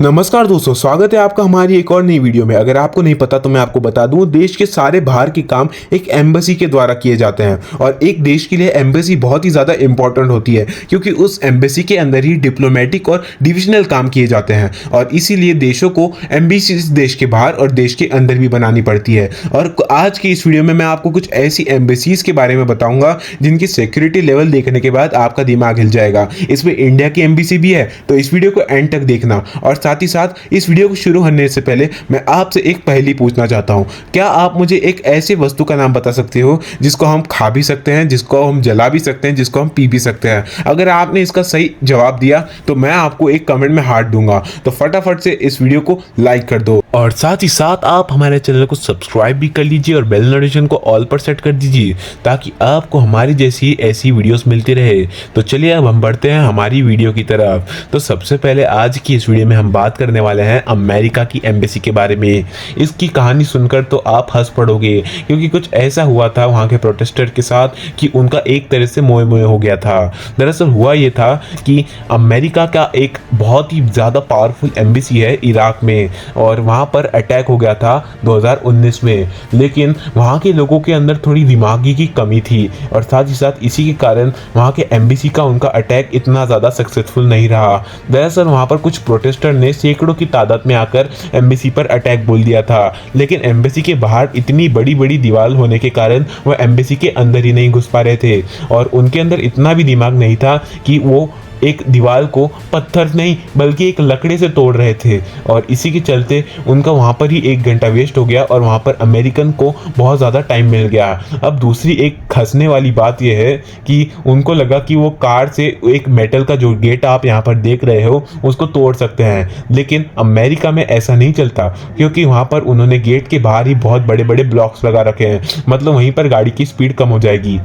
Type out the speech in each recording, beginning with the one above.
नमस्कार दोस्तों, स्वागत है आपका हमारी एक और नई वीडियो में। अगर आपको नहीं पता तो मैं आपको बता दूं, देश के सारे बाहर के काम एक एम्बेसी के द्वारा किए जाते हैं और एक देश के लिए एम्बेसी बहुत ही ज़्यादा इंपॉर्टेंट होती है क्योंकि उस एम्बेसी के अंदर ही डिप्लोमेटिक और डिविजनल काम किए जाते हैं और इसीलिए देशों को एम्बेसी देश के बाहर और देश के अंदर भी बनानी पड़ती है। और आज की इस वीडियो में मैं आपको कुछ ऐसी एम्बेसीज के बारे में बताऊंगा जिनकी सिक्योरिटी लेवल देखने के बाद आपका दिमाग हिल जाएगा। इसमें इंडिया की एम्बेसी भी है, तो इस वीडियो को एंड तक देखना। और साथ ही साथ इस वीडियो को शुरू करने से पहले मैं आपसे एक पहेली पूछना चाहता हूं। क्या आप मुझे एक ऐसे वस्तु का नाम बता सकते हो जिसको हम खा भी सकते हैं, जिसको हम जला भी सकते हैं, जिसको हम पी भी सकते हैं? अगर आपने इसका सही जवाब दिया तो मैं आपको एक कमेंट में हार्ट दूंगा। तो फटाफट से इस वीडियो को लाइक कर दो और साथ ही साथ आप हमारे चैनल को सब्सक्राइब भी कर लीजिए और बेल नोटिफिकेशन को ऑल पर सेट कर दीजिए ताकि आपको हमारी जैसी ऐसी वीडियोस मिलती रहे। तो चलिए अब हम बढ़ते हैं हमारी वीडियो की तरफ। तो सबसे पहले आज की इस वीडियो में हम बात करने वाले हैं अमेरिका की एम्बेसी के बारे में। इसकी कहानी सुनकर तो आप हंस पड़ोगे क्योंकि कुछ ऐसा हुआ था वहाँ के प्रोटेस्टर के साथ कि उनका एक तरह से मोए मोए हो गया था। दरअसल हुआ ये था कि अमेरिका का एक बहुत ही ज़्यादा पावरफुल एम्बेसी है इराक में और वहाँ पर अटैक हो गया था 2019 में। लेकिन वहाँ के लोगों के अंदर थोड़ी दिमागी की कमी थी और साथ ही साथ इसी के कारण वहाँ के एम्बेसी का उनका अटैक इतना ज़्यादा सक्सेसफुल नहीं रहा। दरअसल वहाँ पर कुछ प्रोटेस्टर ने सैकड़ों की तादाद में आकर एम्बेसी पर अटैक बोल दिया था, लेकिन एम्बेसी के बाहर इतनी बड़ी बड़ी दीवार होने के कारण वह एम्बेसी के अंदर ही नहीं घुस पा रहे थे और उनके अंदर इतना भी दिमाग नहीं था कि वो एक दीवार को पत्थर नहीं बल्कि एक लकड़ी से तोड़ रहे थे और इसी के चलते उनका वहाँ पर ही 1 घंटा वेस्ट हो गया और वहाँ पर अमेरिकन को बहुत ज़्यादा टाइम मिल गया। अब दूसरी एक खसने वाली बात यह है कि उनको लगा कि वो कार से एक मेटल का जो गेट आप यहाँ पर देख रहे हो उसको तोड़ सकते हैं, लेकिन अमेरिका में ऐसा नहीं चलता क्योंकि वहाँ पर उन्होंने गेट के बाहर ही बहुत बड़े बड़े ब्लॉक्स लगा रखे हैं, मतलब वहीं पर गाड़ी की स्पीड कम हो जाएगी।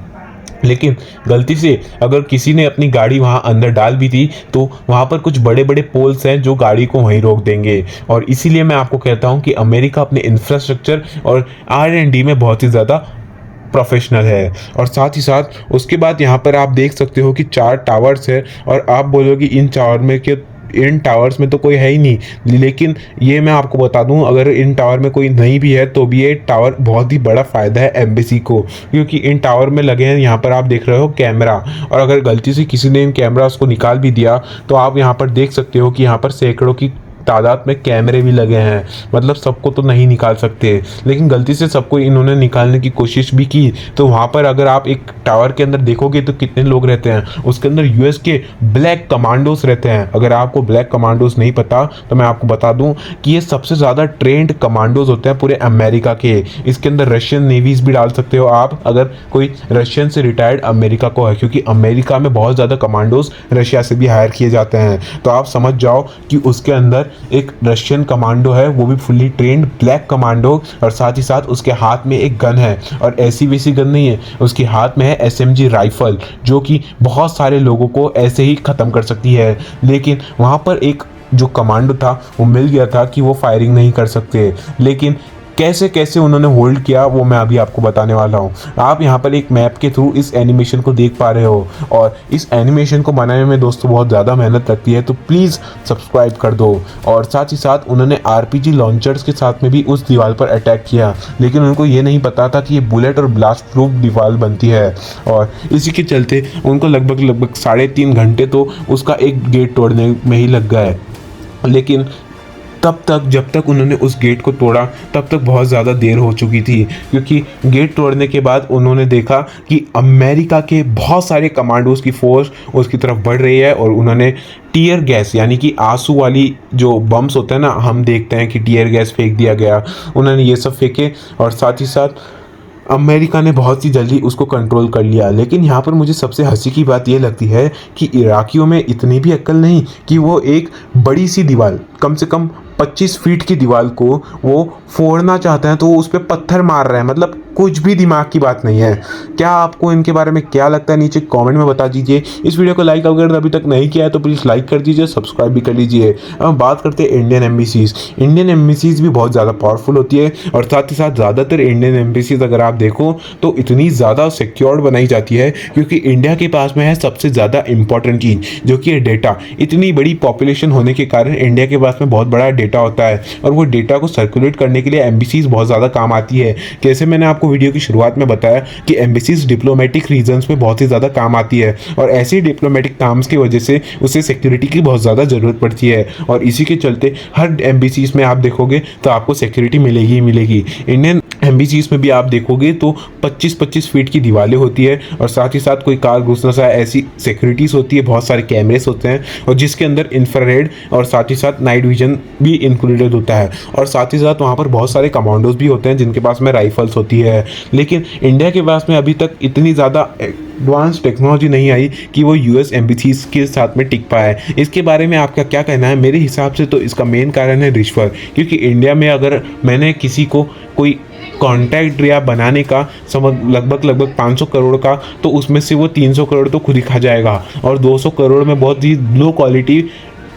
लेकिन गलती से अगर किसी ने अपनी गाड़ी वहां अंदर डाल भी दी तो वहां पर कुछ बड़े बड़े पोल्स हैं जो गाड़ी को वहीं रोक देंगे। और इसीलिए मैं आपको कहता हूं कि अमेरिका अपने इंफ्रास्ट्रक्चर और R&D में बहुत ही ज़्यादा प्रोफेशनल है। और साथ ही साथ उसके बाद यहाँ पर आप देख सकते हो कि 4 टावर्स है और आप बोलोगे इन टावर्स में तो कोई है ही नहीं, लेकिन ये मैं आपको बता दूं, अगर इन टावर में कोई नहीं भी है तो भी ये टावर बहुत ही बड़ा फ़ायदा है एम्बेसी को, क्योंकि इन टावर में लगे हैं यहाँ पर आप देख रहे हो कैमरा। और अगर गलती से किसी ने इन कैमरास को निकाल भी दिया तो आप यहाँ पर देख सकते हो कि यहाँ पर सैकड़ों की तादाद में कैमरे भी लगे हैं, मतलब सबको तो नहीं निकाल सकते, लेकिन गलती से सबको इन्होंने निकालने की कोशिश भी की। तो वहाँ पर अगर आप एक टावर के अंदर देखोगे तो कितने लोग रहते हैं, उसके अंदर यूएस के ब्लैक कमांडोज रहते हैं। अगर आपको ब्लैक कमांडोज नहीं पता तो मैं आपको बता दूं कि ये सबसे ज़्यादा ट्रेंड कमांडोज होते हैं पूरे अमेरिका के। इसके अंदर रशियन नेवीज भी डाल सकते हो आप अगर कोई रशियन से रिटायर्ड अमेरिका को है, क्योंकि अमेरिका में बहुत ज़्यादा कमांडोज रशिया से भी हायर किए जाते हैं। तो आप समझ जाओ कि उसके अंदर एक रशियन कमांडो है, वो भी फुल्ली ट्रेंड ब्लैक कमांडो, और साथ ही साथ उसके हाथ में एक गन है और ऐसी वैसी गन नहीं है, उसके हाथ में है SMG राइफल जो कि बहुत सारे लोगों को ऐसे ही ख़त्म कर सकती है। लेकिन वहाँ पर एक जो कमांडो था वो मिल गया था कि वो फायरिंग नहीं कर सकते, लेकिन कैसे कैसे उन्होंने होल्ड किया वो मैं अभी आपको बताने वाला हूँ। आप यहाँ पर एक मैप के थ्रू इस एनिमेशन को देख पा रहे हो और इस एनिमेशन को बनाने में दोस्तों बहुत ज़्यादा मेहनत लगती है, तो प्लीज़ सब्सक्राइब कर दो। और साथ ही साथ उन्होंने RPG लॉन्चर्स के साथ में भी उस दीवार पर अटैक किया, लेकिन उनको ये नहीं पता था कि ये बुलेट और ब्लास्ट प्रूफ दीवार बनती है और इसी के चलते उनको लगभग 3.5 घंटे तो उसका एक गेट तोड़ने में ही लग गए। लेकिन जब तक उन्होंने उस गेट को तोड़ा तब तक बहुत ज़्यादा देर हो चुकी थी, क्योंकि गेट तोड़ने के बाद उन्होंने देखा कि अमेरिका के बहुत सारे कमांडोज की फोर्स उसकी तरफ बढ़ रही है और उन्होंने टीयर गैस यानी कि आंसू वाली जो बम्स होते हैं ना, हम देखते हैं कि टीयर गैस फेंक दिया गया, उन्होंने ये सब फेंके और साथ ही साथ अमेरिका ने बहुत ही जल्दी उसको कंट्रोल कर लिया। लेकिन यहाँ पर मुझे सबसे हंसी की बात ये लगती है कि इराकियों में इतनी भी अक्ल नहीं कि वो एक बड़ी सी दीवार, कम से कम 25 फीट की दीवार को वो फोड़ना चाहते हैं तो वो उस पर पत्थर मार रहे हैं। मतलब कुछ भी दिमाग की बात नहीं है। क्या आपको इनके बारे में क्या लगता है, नीचे कमेंट में बता दीजिए। इस वीडियो को लाइक अगर अभी तक नहीं किया है तो प्लीज़ लाइक कर दीजिए, सब्सक्राइब भी कर लीजिए। अब हम बात करते हैं इंडियन एम्बेसीज। इंडियन एम्बेसीज भी बहुत ज़्यादा पावरफुल होती है और साथ ही साथ ज़्यादातर इंडियन एम्बेसीज अगर आप देखो तो इतनी ज़्यादा सिक्योर्ड बनाई जाती है क्योंकि इंडिया के पास में है सबसे ज़्यादा इंपॉर्टेंट चीज़ जो कि है डेटा। इतनी बड़ी पॉपुलेशन होने के कारण इंडिया के पास में बहुत बड़ा डेटा होता है और वो डेटा को सर्कुलेट करने के लिए एम्बेसीज बहुत ज़्यादा काम आती है। जैसे मैंने आपको वीडियो की शुरुआत में बताया कि एम्बेसीज डिप्लोमेटिक रीजन्स में बहुत ही ज़्यादा काम आती है और ऐसे डिप्लोमेटिक काम्स की वजह से उसे सिक्योरिटी की बहुत ज़्यादा ज़रूरत पड़ती है और इसी के चलते हर एम्बेसीज में आप देखोगे तो आपको सिक्योरिटी मिलेगी ही मिलेगी। इंडियन एम्बेसीज में भी आप देखोगे तो 25-25 फीट की दीवारें होती है और साथ ही साथ कोई कार घुस ना जाए ऐसी सिक्योरिटीज़ होती है, बहुत सारे कैमरेस होते हैं और जिसके अंदर इंफ्रारेड और साथ ही साथ नाइट विजन भी इंक्लूडेड होता है और साथ ही साथ वहाँ पर बहुत सारे कमांडोज भी होते हैं जिनके पास में राइफल्स होती है। लेकिन इंडिया के पास में अभी तक इतनी ज़्यादा एडवांस टेक्नोलॉजी नहीं आई कि वो यूएस एम्बेसीज के साथ में टिक पाए। इसके बारे में आपका क्या कहना है? मेरे हिसाब से तो इसका मेन कारण है रिश्वत, क्योंकि इंडिया में अगर मैंने किसी को कोई कॉन्टैक्ट या बनाने का लगभग 500 करोड़ का, तो उसमें से वो 300 करोड़ तो खुद ही खा जाएगा और 200 करोड़ में बहुत ही लो क्वालिटी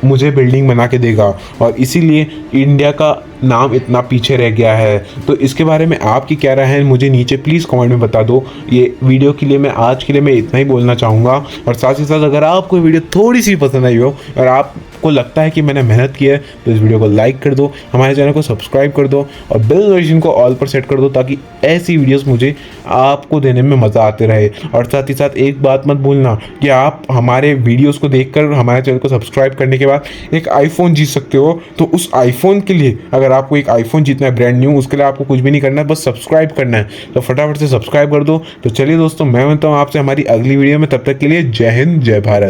मुझे बिल्डिंग बना के देगा और इसीलिए इंडिया का नाम इतना पीछे रह गया है। तो इसके बारे में आपकी क्या राय है मुझे नीचे प्लीज़ कमेंट में बता दो। ये वीडियो के लिए मैं आज के लिए मैं इतना ही बोलना चाहूँगा और साथ ही साथ अगर आपको वीडियो थोड़ी सी पसंद आई हो और आपको लगता है कि मैंने मेहनत की है तो इस वीडियो को लाइक कर दो, हमारे चैनल को सब्सक्राइब कर दो और बेल नोटिफिकेशन को ऑल पर सेट कर दो ताकि ऐसी वीडियोस मुझे आपको देने में मज़ा आते रहे। और साथ ही साथ एक बात मत भूलना कि आप हमारे वीडियोस को देखकर हमारे चैनल को सब्सक्राइब करने के बाद एक आईफोन जीत सकते हो। तो उस आईफोन के लिए अगर आपको एक आईफोन जीतना है ब्रांड न्यू, उसके लिए आपको कुछ भी नहीं करना है, बस सब्सक्राइब करना है। तो फटाफट से सब्सक्राइब कर दो। तो चलिए दोस्तों, मैं मिलता हूँ आपसे हमारी अगली वीडियो में, तब तक के लिए जय हिंद जय भारत।